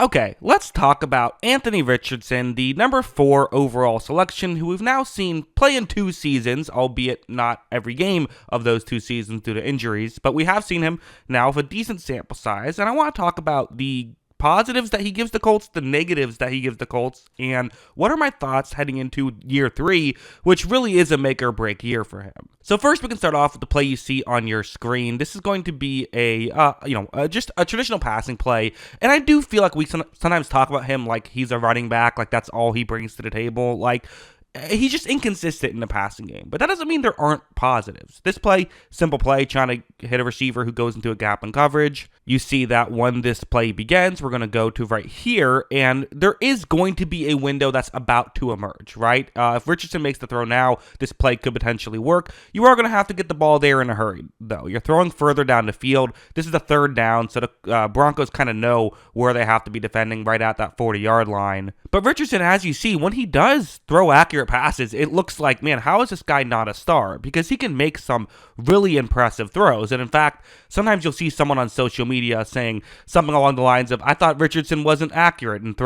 Okay, let's talk about Anthony Richardson, the number 4 overall selection, who we've now seen play in 2 seasons, albeit not every game of those 2 seasons due to injuries, but we have seen him now with a decent sample size, and I want to talk about the positives that he gives the Colts, the negatives that he gives the Colts, and what are my thoughts heading into year 3, which really is a make or break year for him. So first, we can start off with the play you see on your screen. This is going to be just a traditional passing play, and I do feel like we sometimes talk about him like he's a running back, like that's all he brings to the table, like he's just inconsistent in the passing game, but that doesn't mean there aren't positives. This play, simple play, trying to hit a receiver who goes into a gap in coverage. You see that when this play begins, we're going to go to right here, and there is going to be a window that's about to emerge, right? If Richardson makes the throw now, this play could potentially work. You are going to have to get the ball there in a hurry, though. You're throwing further down the field. This is a 3rd down, so the Broncos kind of know where they have to be defending right at that 40-yard line. But Richardson, as you see, when he does throw accurate passes, it looks like, man, how is this guy not a star? Because he can make some really impressive throws. And in fact, sometimes you'll see someone on social media saying something along the lines of, I thought Richardson wasn't accurate, and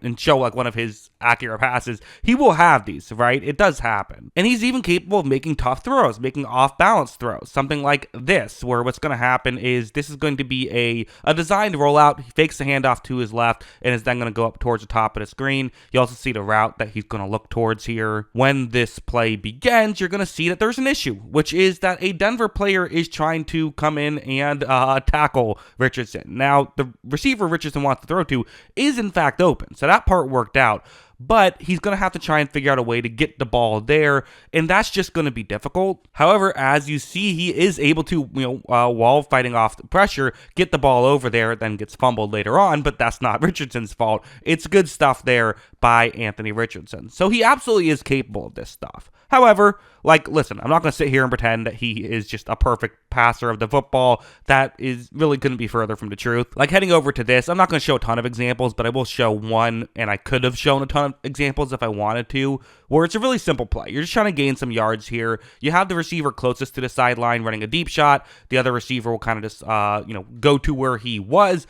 and show like one of his accurate passes. He will have these, right? It does happen. And he's even capable of making tough throws, making off-balance throws. Something like this, where what's going to happen is this is going to be a designed rollout. He fakes the handoff to his left and is then going to go up towards the top of the screen. You also see the route that he's going to look towards here. When this play begins, you're going to see that there's an issue, which is that a Denver player is trying to come in and tackle Richardson. Now, the receiver Richardson wants to throw to is in fact open, so that part worked out. But he's going to have to try and figure out a way to get the ball there, and that's just going to be difficult. However, as you see, he is able to, while fighting off the pressure, get the ball over there, then gets fumbled later on, but that's not Richardson's fault. It's good stuff there by Anthony Richardson. So he absolutely is capable of this stuff. However, listen, I'm not going to sit here and pretend that he is just a perfect passer of the football. That is really couldn't be further from the truth. Heading over to this, I'm not going to show a ton of examples, but I will show one, and I could have shown a ton of examples if I wanted to, where it's a really simple play. You're just trying to gain some yards here. You have the receiver closest to the sideline running a deep shot. The other receiver will kind of just, go to where he was,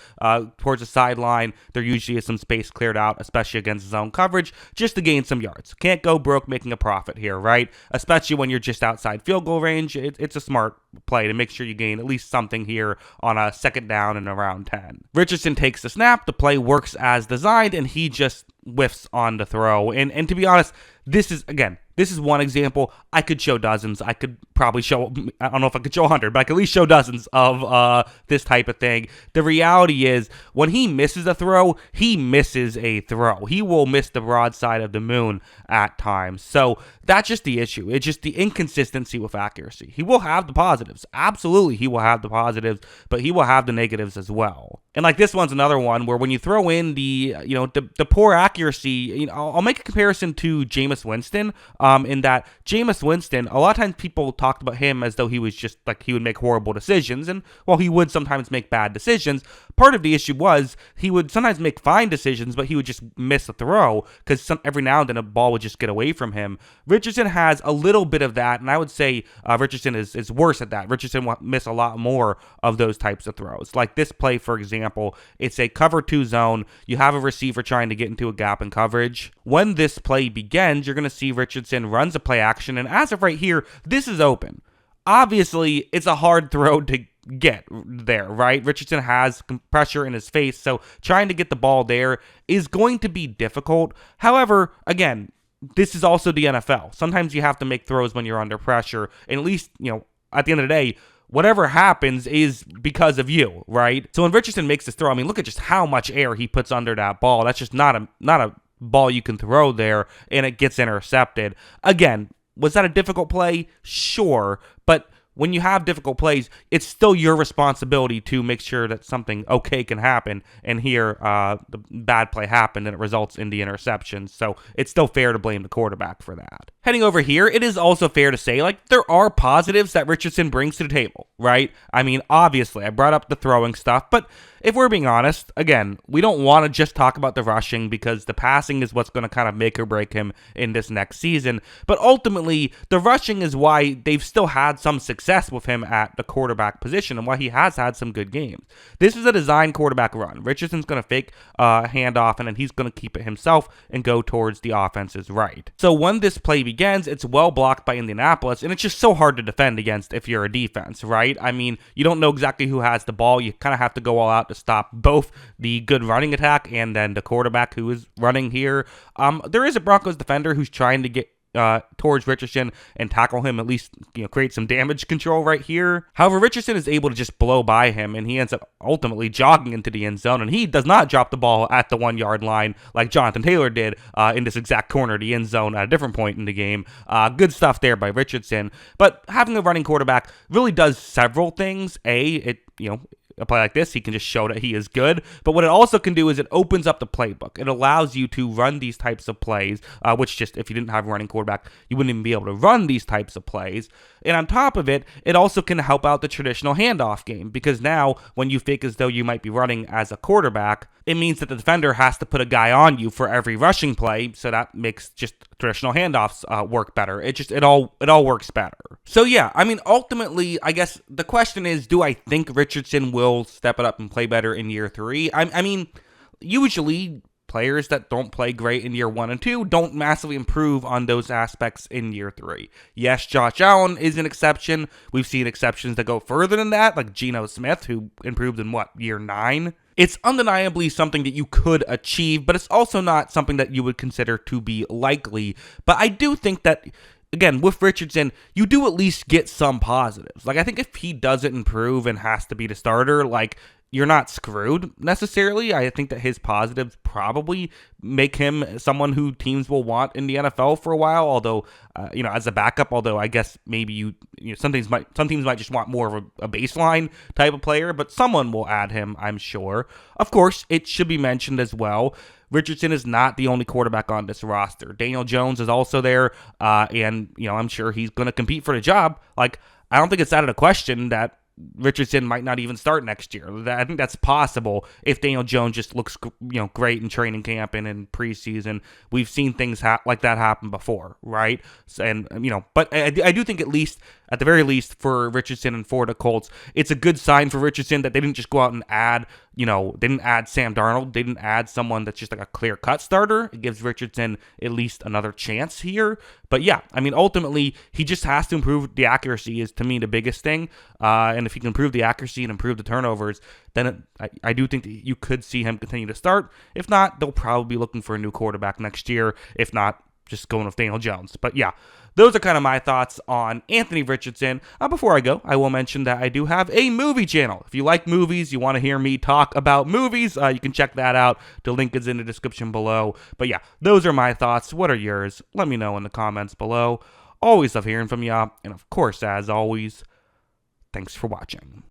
towards the sideline. There usually is some space cleared out, especially against zone coverage, just to gain some yards. Can't go broke making a profit here, right? Especially when you're just outside field goal range. It's a smart play to make sure you gain at least something here on a 2nd down and around 10. Richardson takes the snap. The play works as designed, and he just whiffs on the throw. And to be honest, this is one example. I could show dozens. I could probably show, I don't know if I could show 100, but I could at least show dozens of this type of thing. The reality is, when he misses a throw, he misses a throw. He will miss the broadside of the moon at times. So that's just the issue. It's just the inconsistency with accuracy. He will have the positives. Absolutely, he will have the positives, but he will have the negatives as well. And like this one's another one where when you throw in the poor accuracy, I'll make a comparison to Jameis Winston, in that Jameis Winston, a lot of times people talked about him as though he was just he would make horrible decisions, and while he would sometimes make bad decisions, part of the issue was he would sometimes make fine decisions, but he would just miss a throw because every now and then a ball would just get away from him. Richardson has a little bit of that, and I would say Richardson is worse at that. Richardson will miss a lot more of those types of throws. Like this play, for example, it's a cover 2 zone. You have a receiver trying to get into a gap in coverage. When this play begins, you're going to see Richardson runs a play action, and as of right here, this is open. Obviously, it's a hard throw to get there, right? Richardson has pressure in his face, so trying to get the ball there is going to be difficult. However, again, this is also the NFL. Sometimes you have to make throws when you're under pressure, and at least, at the end of the day, whatever happens is because of you, right? So when Richardson makes this throw, look at just how much air he puts under that ball. That's just not a ball you can throw there, and it gets intercepted. Again, was that a difficult play? Sure, but when you have difficult plays, it's still your responsibility to make sure that something okay can happen. And here, the bad play happened and it results in the interception. So it's still fair to blame the quarterback for that. Heading over here, it is also fair to say, like, there are positives that Richardson brings to the table, right? I mean, obviously, I brought up the throwing stuff, but if we're being honest, again, we don't want to just talk about the rushing because the passing is what's going to kind of make or break him in this next season. But ultimately, the rushing is why they've still had some success with him at the quarterback position and why he has had some good games. This is a design quarterback run. Richardson's going to fake a handoff and then he's going to keep it himself and go towards the offense's right. So when this play begins, it's well blocked by Indianapolis, and it's just so hard to defend against if you're a defense, right? I mean, you don't know exactly who has the ball. You kind of have to go all out to stop both the good running attack and then the quarterback who is running here. There is a Broncos defender who's trying to get towards Richardson and tackle him, at least, create some damage control right here. However, Richardson is able to just blow by him, and he ends up ultimately jogging into the end zone, and he does not drop the ball at the 1 yard line like Jonathan Taylor did in this exact corner of the end zone at a different point in the game. Good stuff there by Richardson, but having a running quarterback really does several things. A play like this, he can just show that he is good. But what it also can do is it opens up the playbook. It allows you to run these types of plays, which just, if you didn't have a running quarterback, you wouldn't even be able to run these types of plays. And on top of it, it also can help out the traditional handoff game, because now when you fake as though you might be running as a quarterback, it means that the defender has to put a guy on you for every rushing play, so that makes just traditional handoffs work better. It all works better. So yeah, I mean, ultimately, I guess the question is, do I think Richardson will step it up and play better in year 3? I mean, usually players that don't play great in year 1 and 2 don't massively improve on those aspects in year 3. Yes, Josh Allen is an exception. We've seen exceptions that go further than that, like Geno Smith, who improved in year 9? It's undeniably something that you could achieve, but it's also not something that you would consider to be likely. But I do think that, again, with Richardson, you do at least get some positives. Like, I think if he doesn't improve and has to be the starter, like, you're not screwed necessarily. I think that his positives probably make him someone who teams will want in the NFL for a while. Although, as a backup, I guess maybe some teams might just want more of a baseline type of player, but someone will add him, I'm sure. Of course, it should be mentioned as well, Richardson is not the only quarterback on this roster. Daniel Jones is also there, and I'm sure he's going to compete for the job. Like, I don't think it's out of the question that Richardson might not even start next year. I think that's possible if Daniel Jones just looks, great in training camp and in preseason. We've seen things like that happen before, right? And but I do think at the very least for Richardson and for the Colts, it's a good sign for Richardson that they didn't just go out and add, they didn't add Sam Darnold. They didn't add someone that's just like a clear-cut starter. It gives Richardson at least another chance here. But yeah, I mean, ultimately, he just has to improve the accuracy is, to me, the biggest thing. And if he can improve the accuracy and improve the turnovers, then I do think that you could see him continue to start. If not, they'll probably be looking for a new quarterback next year. If not, just going with Daniel Jones. But yeah, those are kind of my thoughts on Anthony Richardson. Before I go, I will mention that I do have a movie channel. If you like movies, you want to hear me talk about movies, you can check that out. The link is in the description below. But yeah, those are my thoughts. What are yours? Let me know in the comments below. Always love hearing from y'all. And of course, as always, thanks for watching.